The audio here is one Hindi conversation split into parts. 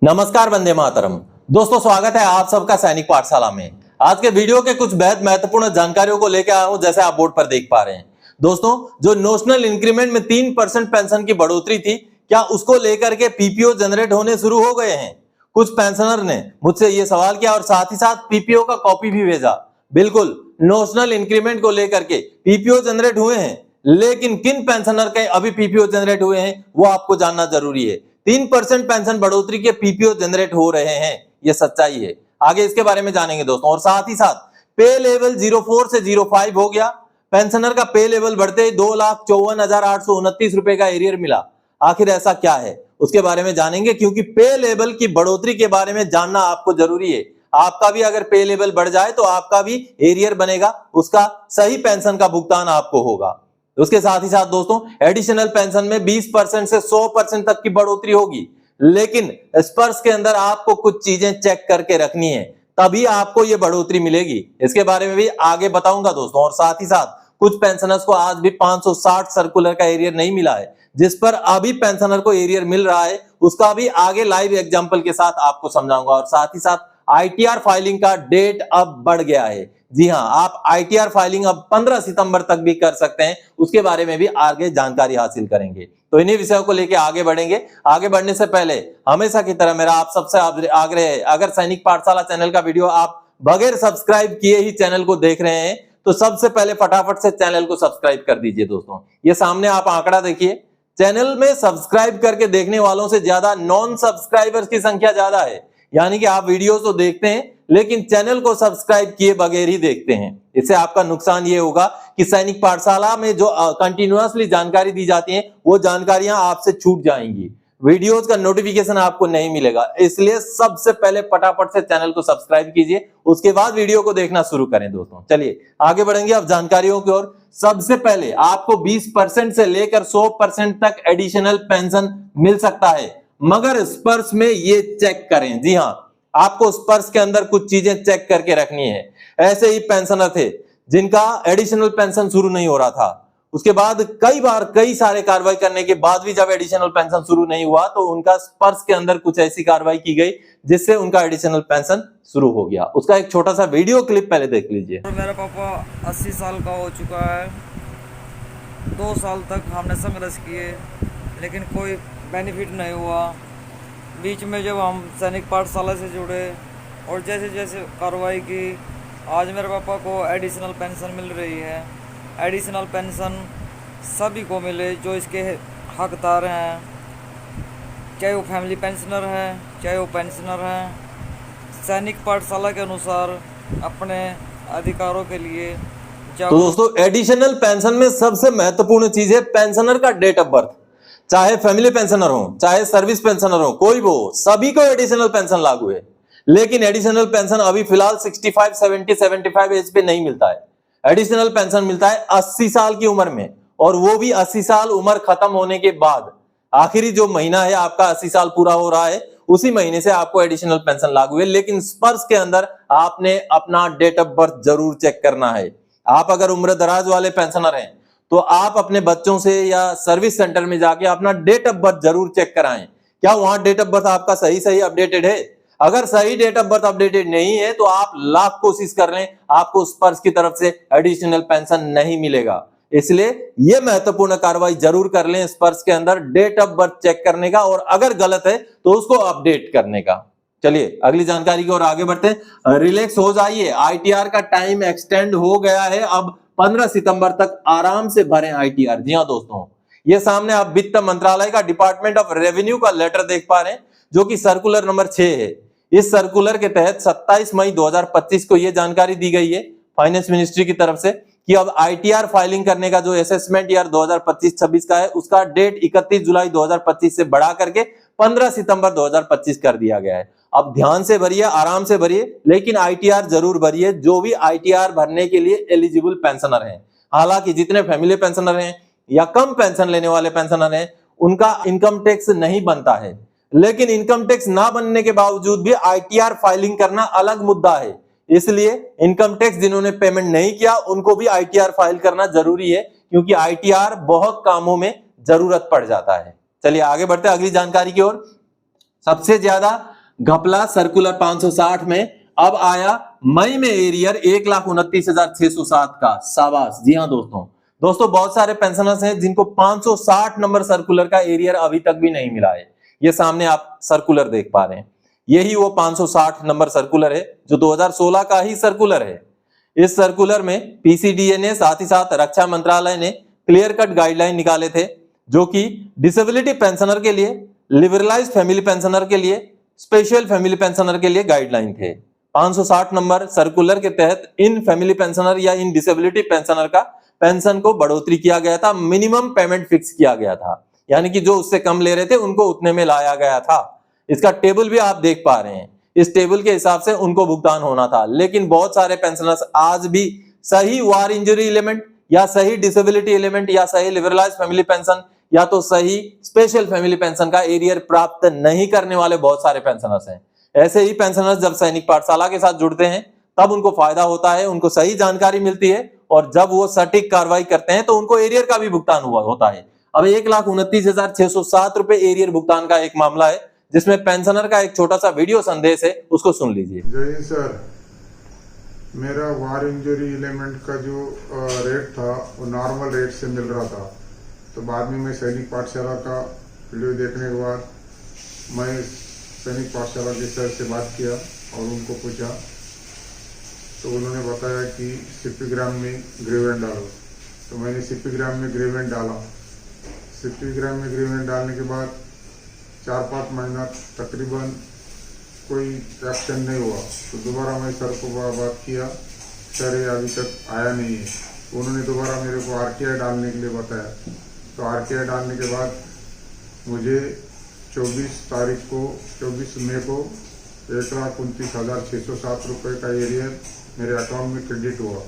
नमस्कार, वंदे मातरम। दोस्तों, स्वागत है आप सबका सैनिक पाठशाला में। आज के वीडियो के कुछ बेहद महत्वपूर्ण जानकारियों को लेकर आया हूं, जैसे आप बोर्ड पर देख पा रहे हैं। दोस्तों, जो नोशनल इंक्रीमेंट में 3% पेंशन की बढ़ोतरी थी, क्या उसको लेकर के पीपीओ जनरेट होने शुरू हो गए हैं? कुछ पेंशनर ने मुझसे ये सवाल किया और साथ ही साथ पीपीओ का कॉपी भी भेजा। बिल्कुल, नोशनल इंक्रीमेंट को लेकर के पीपीओ जनरेट हुए हैं, लेकिन किन पेंशनर के अभी पीपीओ जनरेट हुए हैं वो आपको जानना जरूरी है। 3% पेंशन बढ़ोतरी के पीपीओ जनरेट हो रहे हैं, ये सच्चाई है। आगे इसके बारे में जानेंगे दोस्तों। और साथ ही साथ पे लेवल 04 से 05 हो गया। पेंशनर का पे लेवल बढ़ते 2,54,829 रुपए का एरियर मिला। आखिर ऐसा क्या है उसके बारे में जानेंगे, क्योंकि पे लेवल की बढ़ोतरी के बारे में जानना आपको जरूरी है। आपका भी अगर पे लेवल बढ़ जाए तो आपका भी एरियर बनेगा, उसका सही पेंशन का भुगतान आपको होगा। उसके साथ ही साथ दोस्तों, एडिशनल पेंशन में 20% से 100% तक की बढ़ोतरी होगी, लेकिन स्पर्श के अंदर आपको कुछ चीजें चेक करके रखनी है, तभी आपको ये बढ़ोतरी मिलेगी। इसके बारे में भी आगे बताऊंगा दोस्तों। और साथ ही साथ कुछ पेंशनर्स को आज भी 560 सर्कुलर का एरियर नहीं मिला है, जिस पर अभी पेंशनर को एरियर मिल रहा है, उसका भी आगे लाइव एग्जांपल के साथ आपको समझाऊंगा। और साथ ही साथ आईटीआर फाइलिंग का डेट अब बढ़ गया है। जी हां, आप आईटीआर फाइलिंग अब 15 सितंबर तक भी कर सकते हैं, उसके बारे में भी आगे जानकारी हासिल करेंगे। तो इन्हीं विषयों को लेकर आगे बढ़ेंगे। आगे बढ़ने से पहले हमेशा की तरह मेरा आप सबसे आग्रह है, अगर सैनिक पाठशाला चैनल का वीडियो आप बगैर सब्सक्राइब किए ही चैनल को देख रहे हैं तो सबसे पहले फटाफट से चैनल को सब्सक्राइब कर दीजिए। दोस्तों, ये सामने आप आंकड़ा देखिए, चैनल में सब्सक्राइब करके देखने वालों से ज्यादा नॉन सब्सक्राइबर्स की संख्या ज्यादा है। यानी कि आप वीडियो तो देखते हैं लेकिन चैनल को सब्सक्राइब किए बगैर ही देखते हैं। इससे आपका नुकसान ये होगा कि सैनिक पाठशाला में जो कंटिन्यूअसली जानकारी दी जाती है वो जानकारियां आपसे छूट जाएंगी, वीडियोस का नोटिफिकेशन आपको नहीं मिलेगा। इसलिए सबसे पहले फटाफट से चैनल को सब्सक्राइब कीजिए, उसके बाद वीडियो को देखना शुरू करें। दोस्तों, चलिए आगे बढ़ेंगे अब जानकारियों की ओर। सबसे पहले आपको 20% से लेकर 100% तक एडिशनल पेंशन मिल सकता है, मगर स्पर्श में ये चेक करें। जी हां, आपको स्पर्श के अंदर कुछ चीजें चेक करके रखनी है। ऐसे ही पेंशनर थे जिनका एडिशनल पेंशन शुरू नहीं हो रहा था, उसके बाद कई सारे कार्रवाई करने के बाद भी जब एडिशनल पेंशन शुरू नहीं हुआ तो उनका स्पर्श के अंदर कुछ ऐसी कार्रवाई की गई जिससे उनका एडिशनल पेंशन शुरू हो गया। उसका एक छोटा सा वीडियो क्लिप पहले देख लीजिए। मेरा पापा 80 साल का हो चुका है। 2 साल तक हमने संघर्ष किए लेकिन कोई बेनिफिट नहीं हुआ। बीच में जब हम सैनिक पाठशाला से जुड़े और जैसे जैसे कार्रवाई की, आज मेरे पापा को एडिशनल पेंशन मिल रही है। एडिशनल पेंशन सभी को मिले जो इसके हकदार हैं, चाहे वो फैमिली पेंशनर हैं चाहे वो पेंशनर हैं। सैनिक पाठशाला के अनुसार अपने अधिकारों के लिए तो दोस्तों, एडिशनल पेंशन में सबसे महत्वपूर्ण चीज है पेंशनर का डेट ऑफ बर्थ। चाहे फैमिली पेंशनर हो चाहे सर्विस पेंशनर हो, कोई भी हो, सभी को एडिशनल पेंशन लागू है। लेकिन एडिशनल पेंशन अभी फिलहाल 65, 70, 75 एज पे नहीं मिलता है। एडिशनल पेंशन मिलता है 80 साल की उम्र में, और वो भी 80 साल उम्र खत्म होने के बाद। आखिरी जो महीना है आपका 80 साल पूरा हो रहा है, उसी महीने से आपको एडिशनल पेंशन लागू है। लेकिन स्पर्श के अंदर आपने अपना डेट ऑफ बर्थ जरूर चेक करना है। आप अगर उम्र दराज वाले पेंशनर हैं तो आप अपने बच्चों से या सर्विस सेंटर में जाके अपना डेट ऑफ बर्थ जरूर चेक कराएं। क्या वहां डेट ऑफ बर्थ आपका सही अपडेटेड है? अगर सही डेट ऑफ बर्थ अपडेटेड नहीं है तो आप लाख कोशिश कर लें, आपको स्पर्श की तरफ से एडिशनल पेंशन नहीं मिलेगा। इसलिए यह महत्वपूर्ण कार्रवाई जरूर कर लें, स्पर्श के अंदर डेट ऑफ बर्थ चेक करने का, और अगर गलत है तो उसको अपडेट करने का। चलिए अगली जानकारी की ओर आगे बढ़ते हैं। रिलैक्स हो जाइए, आईटीआर का टाइम एक्सटेंड हो गया है। अब 15 सितंबर तक आराम से भरें आईटीआर। जी हां दोस्तों, ये सामने आप वित्त मंत्रालय का डिपार्टमेंट ऑफ रेवेन्यू का लेटर देख पा रहे हैं, जो कि सर्कुलर नंबर 6 है। इस सर्कुलर के तहत 27 मई 2025 को यह जानकारी दी गई है फाइनेंस मिनिस्ट्री की तरफ से कि अब आईटीआर फाइलिंग करने का जो असेसमेंट ईयर 2025-26 का है, उसका डेट 31 जुलाई 2025 से बढ़ा करके 15 सितंबर 2025 कर दिया गया है। अब ध्यान से भरिए, आराम से भरिए, लेकिन आईटीआर जरूर भरिए जो भी आईटीआर भरने के लिए एलिजिबल पेंशनर हैं। हालांकि जितने फैमिली पेंशनर हैं या कम पेंशन लेने वाले पेंशनर हैं, उनका इनकम टैक्स नहीं बनता है, लेकिन इनकम टैक्स ना बनने के बावजूद भी आईटीआर फाइलिंग करना अलग मुद्दा है। इसलिए इनकम टैक्स जिन्होंने पेमेंट नहीं किया उनको भी आईटीआर फाइल करना जरूरी है, क्योंकि आईटीआर बहुत कामों में जरूरत पड़ जाता है। चलिए आगे बढ़ते हैं अगली जानकारी की ओर। सबसे ज्यादा घपला सर्कुलर 560 में अब आया मई में एरियर 1,29,607 का। शाबाश। जी हाँ दोस्तों बहुत सारे पेंशनर्स हैं जिनको 560 नंबर सर्कुलर का एरियर अभी तक भी नहीं मिला है। ये सामने आप सर्कुलर देख पा रहे हैं, यही वो 560 नंबर सर्कुलर है जो 2016 का ही सर्कुलर है। इस सर्कुलर में पीसीडीए ने साथ ही साथ रक्षा मंत्रालय ने क्लियर कट गाइडलाइन निकाले थे जो कि डिसेबिलिटी पेंशनर के लिए, लिबरलाइज्ड फैमिली पेंशनर के लिए, स्पेशल फैमिली पेंशनर के लिए गाइडलाइन थे। 560 नंबर सर्कुलर के तहत इन फैमिली पेंशनर या इन डिसेबिलिटी पेंशनर का पेंशन को बढ़ोतरी किया गया था, मिनिमम पेमेंट फिक्स किया गया था, यानी कि जो उससे कम ले रहे थे उनको उतने में लाया गया था। इसका टेबल भी आप देख पा रहे हैं, इस टेबल के हिसाब से उनको भुगतान होना था। लेकिन बहुत सारे पेंशनर्स आज भी सही वार इंजरी एलिमेंट या सही डिसेबिलिटी एलिमेंट या सही लिबरलाइज फैमिली पेंशन या तो सही स्पेशल फैमिली पेंशन का एरियर प्राप्त नहीं करने वाले बहुत सारे पेंशनर्स हैं। ऐसे ही पेंशनर्स जब सैनिक पाठशाला के साथ जुड़ते हैं तब उनको फायदा होता है, उनको सही जानकारी मिलती है और जब वो सटीक कार्रवाई करते हैं तो उनको एरियर का भी भुगतान हुआ होता है। अब 1,29,607 रुपए एरियर भुगतान का एक मामला है जिसमें पेंशनर का एक छोटा सा वीडियो संदेश है, उसको सुन लीजिए। जय हिंद सर, मेरा वार इंजरी एलिमेंट का जो रेट था वो नॉर्मल रेट से मिल रहा था। तो बाद में मैं सैनिक पाठशाला का वीडियो देखने के बाद मैं सैनिक पाठशाला के सर से बात किया और उनको पूछा तो उन्होंने बताया कि सिप्पीग्राम में ग्रेवेंट डालो। तो मैंने सिप्पीग्राम में ग्रेवेंट डाला। सिप्पीग्राम में ग्रेवेंट डालने के बाद 4-5 महीना तकरीबन कोई एक्शन नहीं हुआ। तो दोबारा मैं सर को बात किया, सर ये अभी तक आया नहीं है। उन्होंने दोबारा मेरे को आरटीआई डालने के लिए बताया। तो आरटीआई डालने के बाद मुझे 24 मई को 1,29,607 रुपये का एरियर मेरे अकाउंट में क्रेडिट हुआ।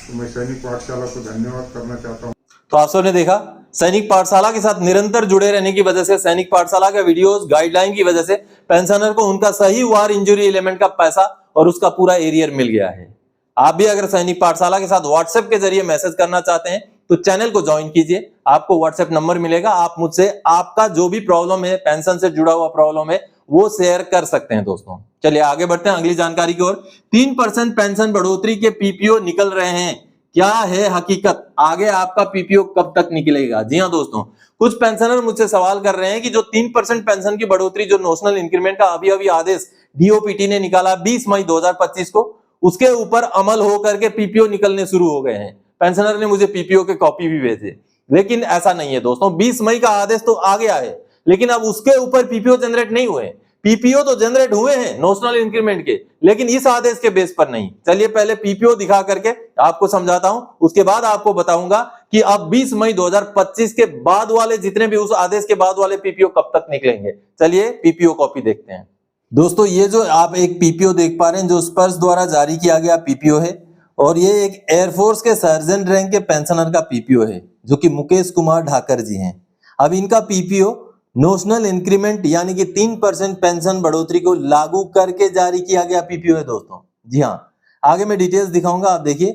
तो मैं सैनिक पाठशाला को धन्यवाद करना चाहता हूँ। तो आप सबने देखा, सैनिक पाठशाला के साथ निरंतर जुड़े रहने की वजह से, सैनिक पाठशाला के वीडियोस गाइडलाइन की वजह से पेंशनर को उनका सही वार इंजरी एलिमेंट का पैसा और उसका पूरा एरियर मिल गया है। आप भी अगर सैनिक पाठशाला के साथ व्हाट्सएप के जरिए मैसेज करना चाहते हैं तो चैनल को ज्वाइन कीजिए, आपको व्हाट्सएप नंबर मिलेगा। आप मुझसे आपका जो भी प्रॉब्लम है, पेंशन से जुड़ा हुआ प्रॉब्लम है, वो शेयर कर सकते हैं दोस्तों। चलिए आगे बढ़ते हैं अगली जानकारी की ओर। 3% पेंशन बढ़ोतरी के पीपीओ निकल रहे हैं, क्या है हकीकत? आगे आपका पीपीओ कब तक निकलेगा? जी हाँ दोस्तों, कुछ पेंशनर मुझसे सवाल कर रहे हैं कि जो 3% पेंशन की बढ़ोतरी, जो नोशनल इंक्रीमेंट का अभी आदेश डीओपीटी ने निकाला 20 मई 2025 को, उसके ऊपर अमल होकर के पीपीओ निकलने शुरू हो गए हैं। पेंशनर ने मुझे पीपीओ के कॉपी भी भेजे, लेकिन ऐसा नहीं है दोस्तों। 20 मई का आदेश तो आ गया है, लेकिन अब उसके ऊपर पीपीओ जनरेट नहीं हुए। पीपीओ तो जनरेट हुए हैं नोशनल इंक्रीमेंट के, लेकिन इस आदेश के बेस पर नहीं। चलिए पहले पीपीओ दिखा करके आपको समझाता हूं, उसके बाद आपको बताऊंगा कि अब 20 मई 2025 के बाद वाले जितने भी, उस आदेश के बाद वाले पीपीओ कब तक निकलेंगे। चलिए पीपीओ कॉपी देखते हैं दोस्तों। ये जो आप एक पीपीओ देख पा रहे हैं, जो स्पर्श द्वारा जारी किया गया पीपीओ है, और ये एक एयरफोर्स के सर्जेंट रैंक के पेंशनर का पीपीओ है जो कि मुकेश कुमार ढाकर जी हैं। अब इनका पीपीओ नोशनल इंक्रीमेंट यानी कि 3% पेंशन बढ़ोतरी को लागू करके जारी किया गया पीपीओ है दोस्तों। जी हाँ, आगे मैं डिटेल्स दिखाऊंगा। आप देखिए,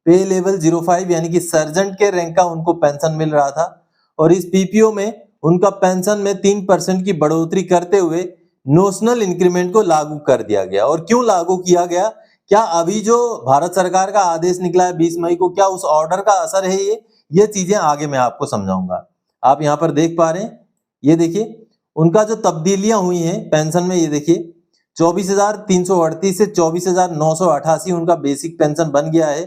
पे लेवल 05 यानी कि सर्जेंट के रैंक का उनको पेंशन मिल रहा था, और इस पीपीओ में उनका पेंशन में 3% की बढ़ोतरी करते हुए नोशनल इंक्रीमेंट को लागू कर दिया गया। और क्यों लागू किया गया? क्या अभी जो भारत सरकार का आदेश निकला है 20 मई को, क्या उस ऑर्डर का असर है? ये चीजें आगे मैं आपको समझाऊंगा। आप यहाँ पर देख पा रहे हैं, ये देखिए उनका जो तब्दीलियां हुई हैं पेंशन में, ये देखिए 24,338 से 24,988 उनका बेसिक पेंशन बन गया है।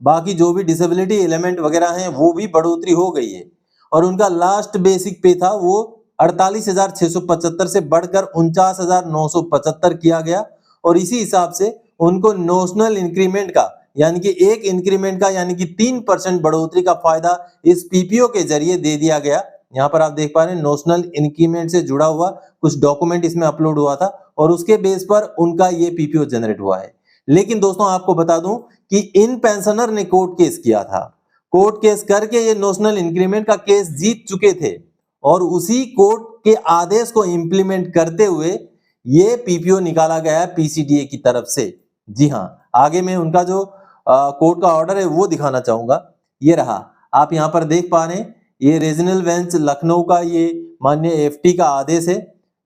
बाकी जो भी डिसेबिलिटी एलिमेंट वगैरह हैं वो भी बढ़ोतरी हो गई है, और उनका लास्ट बेसिक पे था वो 48,675 से बढ़कर 49,975 किया गया। और इसी हिसाब से उनको नोशनल इंक्रीमेंट का यानी कि एक इंक्रीमेंट का यानी कि 3% बढ़ोतरी का फायदा इस पीपीओ के जरिए दे दिया गया। यहाँ पर आप देख पा रहे हैं नोशनल इंक्रीमेंट से जुड़ा हुआ कुछ डॉक्यूमेंट इसमें अपलोड हुआ था, और उसके बेस पर उनका ये पीपीओ जनरेट हुआ है। लेकिन दोस्तों आपको बता दूं कि इन पेंशनर ने कोर्ट केस किया था। कोर्ट केस करके ये नोशनल इंक्रीमेंट का केस जीत चुके थे, और उसी कोर्ट के आदेश को इंप्लीमेंट करते हुए ये पीपीओ निकाला गया है पीसीडीए की तरफ से। जी हाँ, आगे मैं उनका जो कोर्ट का ऑर्डर है वो दिखाना चाहूंगा। ये रहा, आप यहाँ पर देख पा रहे हैं, ये रीजनल बेंच लखनऊ का ये माननीय एफटी का आदेश है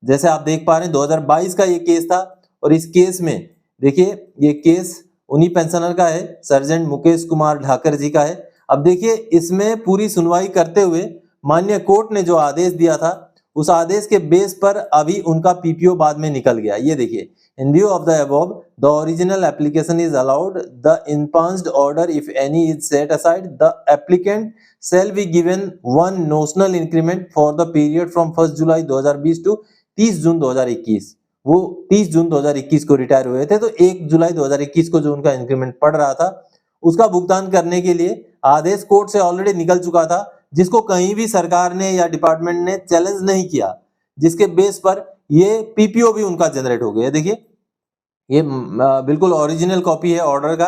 जैसे आप देख पा रहे हैं 2022 का ये केस था और इस केस में देखिए ये केस उन्हीं पेंशनर का है, सर्जेंट मुकेश कुमार ढाकर जी का है। अब देखिए इसमें पूरी सुनवाई करते हुए माननीय कोर्ट ने जो आदेश दिया था उस आदेश के बेस पर अभी उनका पीपीओ बाद में निकल गया। ये देखिए, in view of the above the original application is allowed, the impugned order if any is set aside, the applicant shall be given one notional increment for the period from 1 July 2020 to 30 जून 2021। वो 30 जून 2021 को रिटायर हुए थे, तो 1 जुलाई 2021 को जो उनका इंक्रीमेंट पड़ रहा था उसका भुगतान करने के लिए आदेश कोर्ट से ऑलरेडी निकल चुका था, जिसको कहीं भी सरकार ने या डिपार्टमेंट ने चैलेंज नहीं किया, जिसके बेस पर ये पीपीओ भी उनका जनरेट हो गया। देखिए ये बिल्कुल ओरिजिनल कॉपी है ऑर्डर का।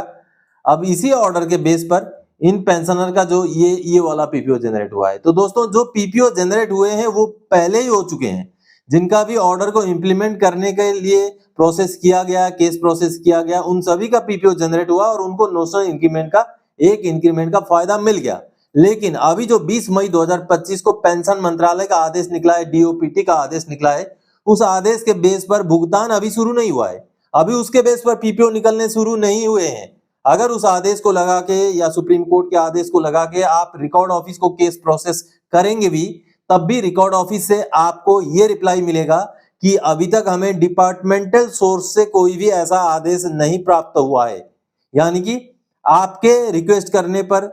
अब इसी ऑर्डर के बेस पर इन पेंशनर का जो ये वाला पीपीओ जनरेट हुआ है। तो दोस्तों जो पीपीओ जनरेट हुए हैं वो पहले ही हो चुके हैं, जिनका भी ऑर्डर को इंप्लीमेंट करने के लिए प्रोसेस किया गया, केस प्रोसेस किया गया, उन सभी का पीपीओ जनरेट हुआ और उनको नोशनल इंक्रीमेंट का एक इंक्रीमेंट का फायदा मिल गया। लेकिन अभी जो 20 मई 2025 को पेंशन मंत्रालय का आदेश निकला है, डीओपीटी का आदेश निकला है, उस आदेश के बेस पर भुगतान अभी शुरू नहीं हुआ है, अभी उसके बेस पर पीपीओ निकलने शुरू नहीं हुए हैं। अगर उस आदेश को लगा के या सुप्रीम कोर्ट के आदेश को लगा के आप रिकॉर्ड ऑफिस को केस प्रोसेस करेंगे भी, तब भी रिकॉर्ड ऑफिस से आपको ये रिप्लाई मिलेगा कि अभी तक हमें डिपार्टमेंटल सोर्स से कोई भी ऐसा आदेश नहीं प्राप्त हुआ है। यानी कि आपके रिक्वेस्ट करने पर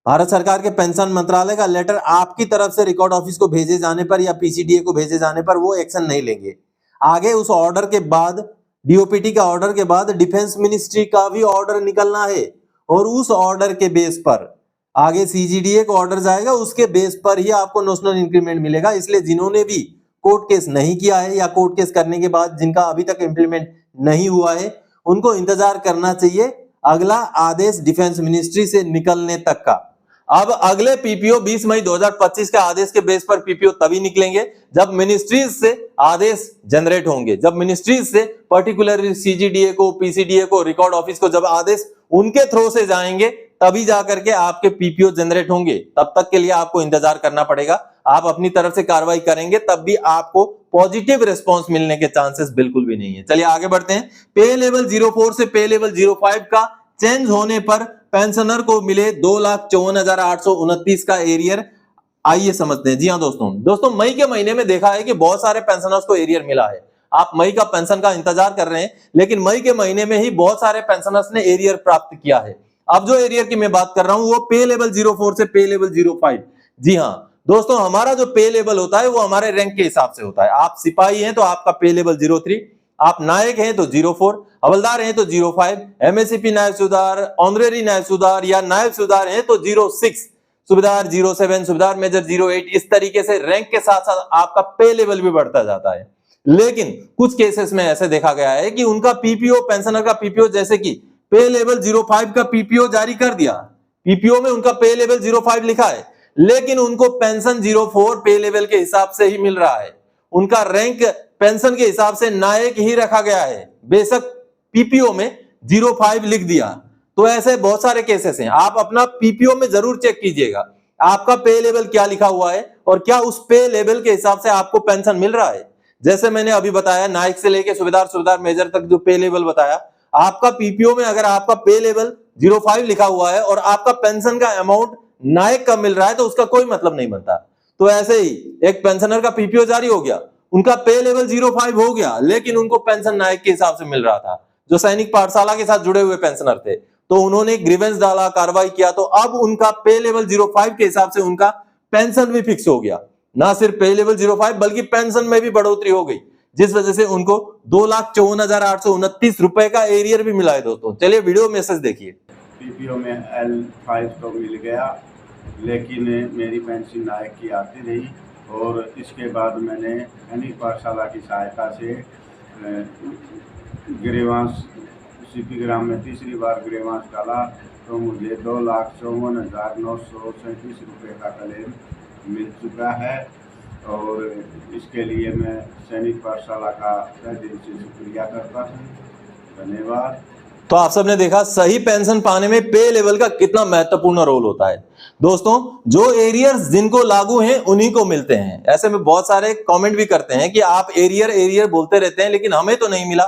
भारत सरकार के पेंशन मंत्रालय का लेटर आपकी तरफ से रिकॉर्ड ऑफिस को भेजे जाने पर या पीसीडीए को भेजे जाने पर वो एक्शन नहीं लेंगे। आगे उस ऑर्डर के बाद, डीओपीटी का ऑर्डर के बाद डिफेंस मिनिस्ट्री का भी ऑर्डर निकलना है और उस ऑर्डर के बेस पर आगे सीजीडीए को ऑर्डर जाएगा, उसके बेस पर ही आपको नोशनल इंक्रीमेंट मिलेगा। इसलिए जिन्होंने भी कोर्ट केस नहीं किया है या कोर्ट केस करने के बाद जिनका अभी तक इंप्लीमेंट नहीं हुआ है, उनको इंतजार करना चाहिए अगला आदेश डिफेंस मिनिस्ट्री से निकलने तक का। अब अगले पीपीओ 20 मई 2025 के आदेश के बेस पर पीपीओ तभी निकलेंगे जब मिनिस्ट्रीज से आदेश जनरेट होंगे, जब मिनिस्ट्रीज से पर्टिकुलर सीजीडीए को, पीसीडीए को, रिकॉर्ड ऑफिस को जब आदेश उनके थ्रू से जाएंगे तभी जाकर के आपके पीपीओ जनरेट होंगे। तब तक के लिए आपको इंतजार करना पड़ेगा। आप अपनी तरफ से कार्रवाई करेंगे तब भी आपको पॉजिटिव रिस्पांस मिलने के चांसेस बिल्कुल भी नहीं है। चलिए आगे बढ़ते हैं। पे लेवल 04 से पे लेवल 05 का चेंज होने पर पेंशनर को मिले 2,54,829 का एरियर। आइए समझते हैं। जी हाँ दोस्तों, मई के महीने में देखा है कि बहुत सारे पेंशनर्स को एरियर मिला है। आप मई का पेंशन का इंतजार कर रहे हैं, लेकिन मई के महीने में ही बहुत सारे पेंशनर्स ने एरियर प्राप्त किया है। अब जो एरियर की मैं बात कर रहा हूं वो पे लेवल 04 से पे लेवल 05। जी हाँ दोस्तों, हमारा जो पे लेवल होता है वो हमारे रैंक के हिसाब से होता है। आप सिपाही हैं तो आपका पे लेवल 03, आप नायक हैं तो 04, हवलदार हैं तो 05, एमएससीपी नायब सूबेदार, ऑनरेरी नायब सूबेदार या नायब सूबेदार हैं तो 06, सूबेदार 07, सूबेदार मेजर 08। इस तरीके से रैंक के साथ साथ आपका पे लेवल भी बढ़ता जाता है। लेकिन कुछ केसेस में ऐसे देखा गया है कि उनका पीपीओ, पेंशनर का पीपीओ, जैसे कि पे लेवल 05 का पीपीओ जारी कर दिया, पीपीओ में उनका पे लेवल 05 लिखा है, लेकिन उनको पेंशन 04 पे लेवल के हिसाब से ही मिल रहा है। उनका रैंक पेंशन के हिसाब से नायक ही रखा गया है, बेशक पीपीओ में 05 लिख दिया। तो ऐसे बहुत सारे केसेस हैं। आप अपना पीपीओ में जरूर चेक कीजिएगा आपका पे लेवल क्या लिखा हुआ है और क्या उस पे लेवल के हिसाब से आपको पेंशन मिल रहा है। जैसे मैंने अभी बताया, नायक से लेके सूबेदार, सूबेदार मेजर तक जो पे लेवल बताया, आपका पीपीओ में अगर आपका पे लेवल 05 लिखा हुआ है और आपका पेंशन का अमाउंट नायक का मिल रहा है तो उसका कोई मतलब नहीं बनता। तो ऐसे ही एक पेंशनर का पीपीओ जारी हो गया, उनका पे लेवल 05 हो गया, लेकिन उनको पेंशन नायक के हिसाब से मिल रहा था। जो सैनिक पाठशाला के साथ जुड़े हुए पेंशनर थे तो उन्होंने ग्रीवेंस डाला, कार्रवाई किया, तो अब उनका पे लेवल 05 के हिसाब से उनका पेंशन भी फिक्स हो गया। ना सिर्फ पे लेवल 05 बल्कि पेंशन में भी बढ़ोतरी हो गई, जिस वजह से उनको 2,54,829 रुपए का एरियर भी मिला है। दोस्तों चलिए वीडियो मैसेज देखिए। पीपीओ में L5 तो मिल गया, लेकिन मेरी पेंशन नायक की आती रही और इसके बाद मैंने सैनिक पाठशाला की सहायता से ग्रीवांस सीपी ग्राम में तीसरी बार ग्रीवांस डाला तो मुझे 2,54,937 रुपये का क्लेम मिल चुका है। और इसके लिए मैं सैनिक पाठशाला का तहे दिल से शुक्रिया करता हूँ। धन्यवाद। तो आप सबने देखा सही पेंशन पाने में पे लेवल का कितना महत्वपूर्ण रोल होता है। दोस्तों, जो एरियर्स जिनको लागू हैं उन्हीं को मिलते हैं। ऐसे में बहुत सारे कमेंट भी करते हैं कि आप एरियर एरियर बोलते रहते हैं लेकिन हमें तो नहीं मिला।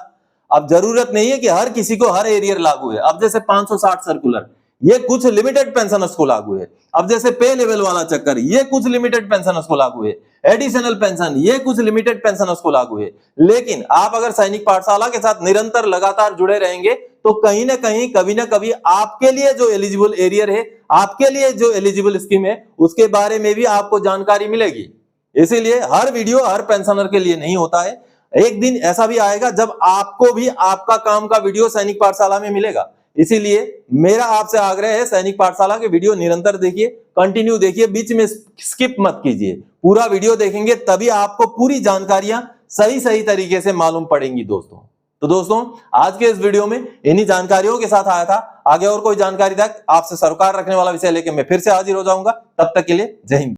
अब जरूरत नहीं है कि हर किसी को हर एरियर लागू है। अब जैसे 560 सर्कुलर, ये कुछ लिमिटेड पेंशनर्स को लागू है। अब जैसे पे लेवल वाला चक्कर, ये कुछ लिमिटेड पेंशनर्स को लागू है। एडिशनल पेंशन, ये कुछ लिमिटेड पेंशनर्स को लागू है। लेकिन आप अगर सैनिक पाठशाला के साथ निरंतर लगातार जुड़े रहेंगे तो कहीं ना कहीं कभी ना कभी आपके लिए जो एलिजिबल एरियर है, आपके लिए जो एलिजिबल स्कीम है, उसके बारे में भी आपको जानकारी मिलेगी। इसीलिए हर वीडियो हर पेंशनर के लिए नहीं होता है। एक दिन ऐसा भी आएगा जब आपको भी आपका काम का वीडियो सैनिक पाठशाला में मिलेगा। इसीलिए मेरा आपसे आग्रह है, सैनिक पाठशाला के वीडियो निरंतर देखिए, कंटिन्यू देखिए, बीच में स्किप मत कीजिए। पूरा वीडियो देखेंगे तभी आपको पूरी जानकारियां सही तरीके से मालूम पड़ेंगी दोस्तों। तो दोस्तों, आज के इस वीडियो में इन्हीं जानकारियों के साथ आया था। आगे और कोई जानकारी तक आपसे सरोकार रखने वाला विषय लेकर मैं फिर से हाजिर हो जाऊंगा। तब तक के लिए जय हिंद।